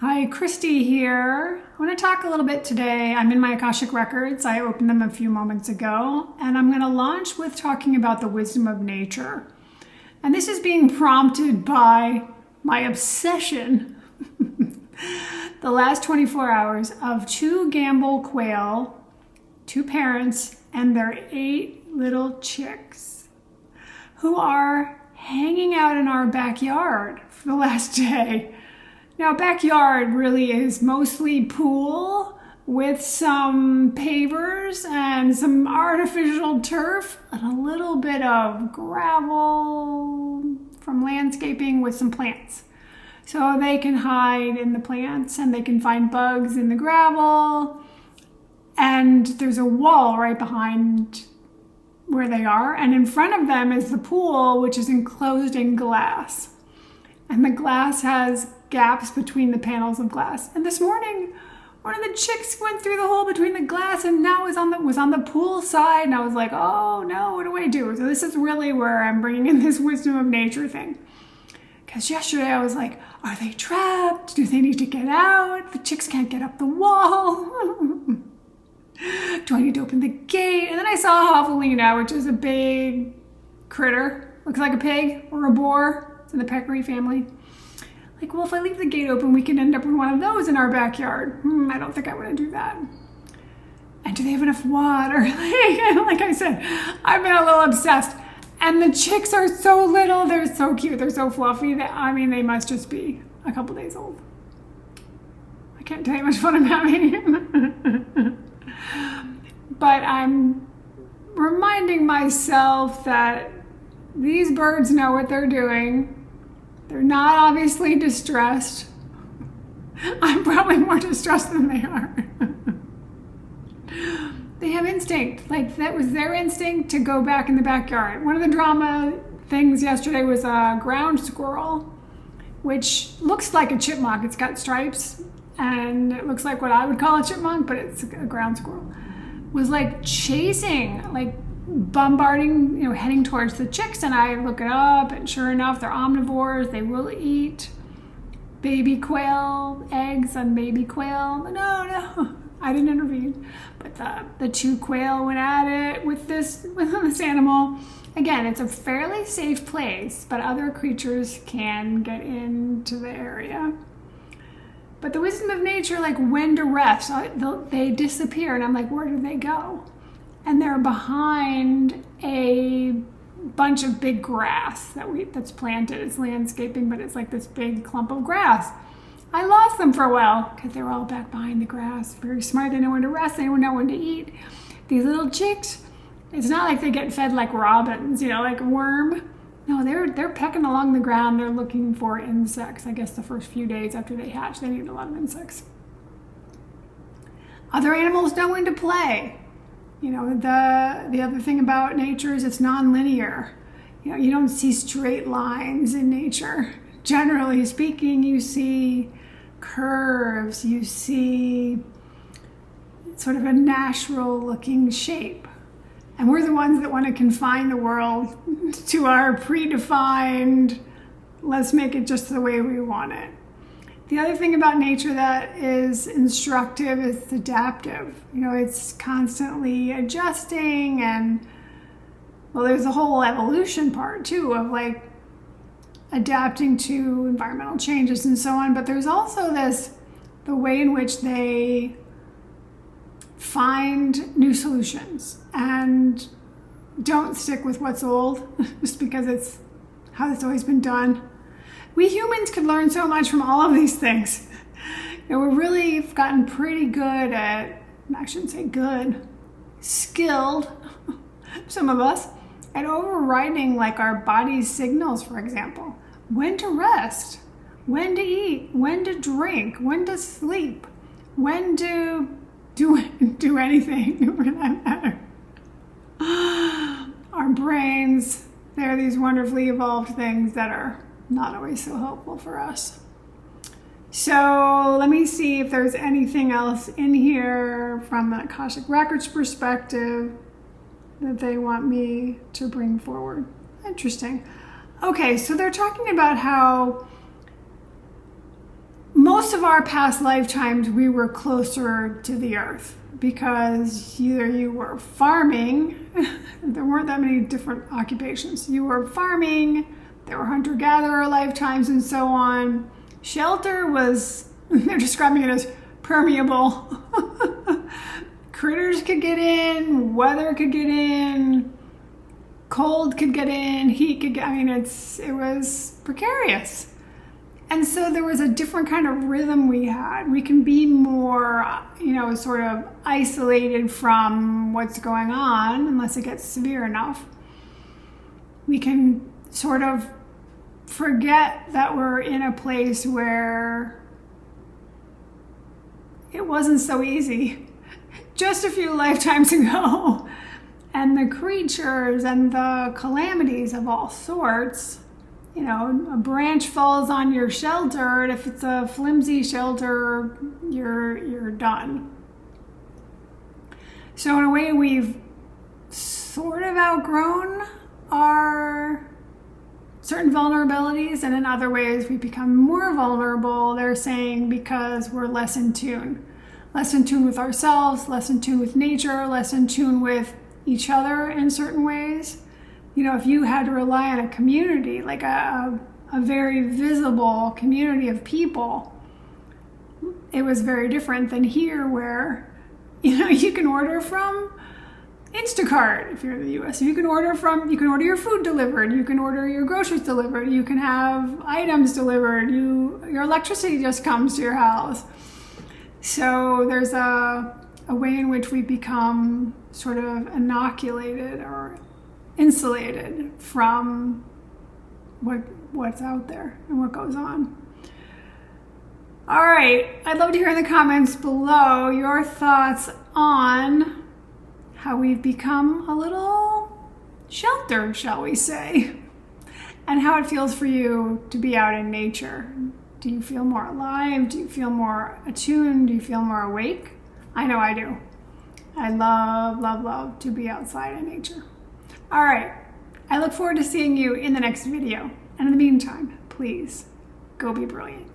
Hi, Christy here. I want to talk a little bit today. I'm in my Akashic records. I opened them a few moments ago, and I'm going to launch with talking about the wisdom of nature. And this is being prompted by my obsession the last 24 hours of two Gambel quail, two parents, and their 8 little chicks who are hanging out in our backyard for the last day. Now, backyard really is mostly pool with some pavers and some artificial turf and a little bit of gravel from landscaping with some plants. So they can hide in the plants and they can find bugs in the gravel. And there's a wall right behind where they are. And in front of them is the pool, which is enclosed in glass. And the glass has gaps between the panels of glass. And this morning, one of the chicks went through the hole between the glass and now was on the pool side. And I was like, oh no, what do I do? So this is really where I'm bringing in this wisdom of nature thing. Because yesterday I was like, are they trapped? Do they need to get out? The chicks can't get up the wall. Do I need to open the gate? And then I saw javelina, which is a big critter. Looks like a pig or a boar. It's in the peccary family. Like, well, if I leave the gate open, we can end up with one of those in our backyard. I don't think I want to do that. And do they have enough water? Like I said, I've been a little obsessed. And the chicks are so little. They're so cute. They're so fluffy. They must just be a couple days old. I can't tell you how much fun I'm having. But I'm reminding myself that these birds know what they're doing. They're not obviously distressed. I'm probably more distressed than they are. They have instinct. Like, that was their instinct to go back in the backyard. One of the drama things yesterday was a ground squirrel, which looks like a chipmunk. It's got stripes, and it looks like what I would call a chipmunk, but it's a ground squirrel. Was like chasing, like bombarding, heading towards the chicks. And I look it up, and sure enough, they're omnivores. They will eat baby quail, eggs on baby quail. No, I didn't intervene. But the two quail went at it with this animal. Again, it's a fairly safe place, but other creatures can get into the area. But the wisdom of nature, like when to rest, they disappear. And I'm like, where did they go? And they're behind a bunch of big grass that's planted. It's landscaping, but it's like this big clump of grass. I lost them for a while because they were all back behind the grass. Very smart. They know when to rest. They know when to eat. These little chicks, it's not like they get fed like robins, like a worm. No, they're pecking along the ground. They're looking for insects. I guess the first few days after they hatch, they need a lot of insects. Other animals know when to play. The other thing about nature is it's non-linear. You don't see straight lines in nature. Generally speaking, you see curves, you see sort of a natural looking shape. And we're the ones that want to confine the world to our predefined, let's make it just the way we want it. The other thing about nature that is instructive is it's adaptive. It's constantly adjusting, and well, there's a whole evolution part too of like adapting to environmental changes and so on. But there's also the way in which they find new solutions and don't stick with what's old just because it's how it's always been done. We humans could learn so much from all of these things. We're really gotten pretty good at, I shouldn't say good, skilled, some of us, at overriding like our body's signals, for example. When to rest, when to eat, when to drink, when to sleep, when to do anything for that matter. Our brains, they're these wonderfully evolved things that are not always so helpful for us. So let me see if there's anything else in here from the Akashic Records perspective that they want me to bring forward. Interesting. Okay, so they're talking about how most of our past lifetimes, we were closer to the earth because either you were farming, there weren't that many different occupations. You were farming, there were hunter-gatherer lifetimes and so on. Shelter was, they're describing it as permeable. Critters could get in, weather could get in, cold could get in, heat could get, I mean, it was precarious. And so there was a different kind of rhythm we had. We can be more, sort of isolated from what's going on, unless it gets severe enough. We can sort of forget that we're in a place where it wasn't so easy just a few lifetimes ago. And the creatures and the calamities of all sorts, a branch falls on your shelter, and if it's a flimsy shelter, you're done. So in a way, we've sort of outgrown our certain vulnerabilities, and in other ways, we become more vulnerable, they're saying, because we're less in tune with ourselves, less in tune with nature, less in tune with each other in certain ways. If you had to rely on a community, like a very visible community of people, it was very different than here where, you can order from Instacart if you're in the US. You can order your food delivered, you can order your groceries delivered, you can have items delivered, your electricity just comes to your house. So there's a way in which we become sort of inoculated or insulated from what's out there and what goes on. All right, I'd love to hear in the comments below your thoughts on how we've become a little sheltered, shall we say, and how it feels for you to be out in nature. Do you feel more alive? Do you feel more attuned? Do you feel more awake? I know I do. I love, love, love to be outside in nature. All right, I look forward to seeing you in the next video. And in the meantime, please, go be brilliant.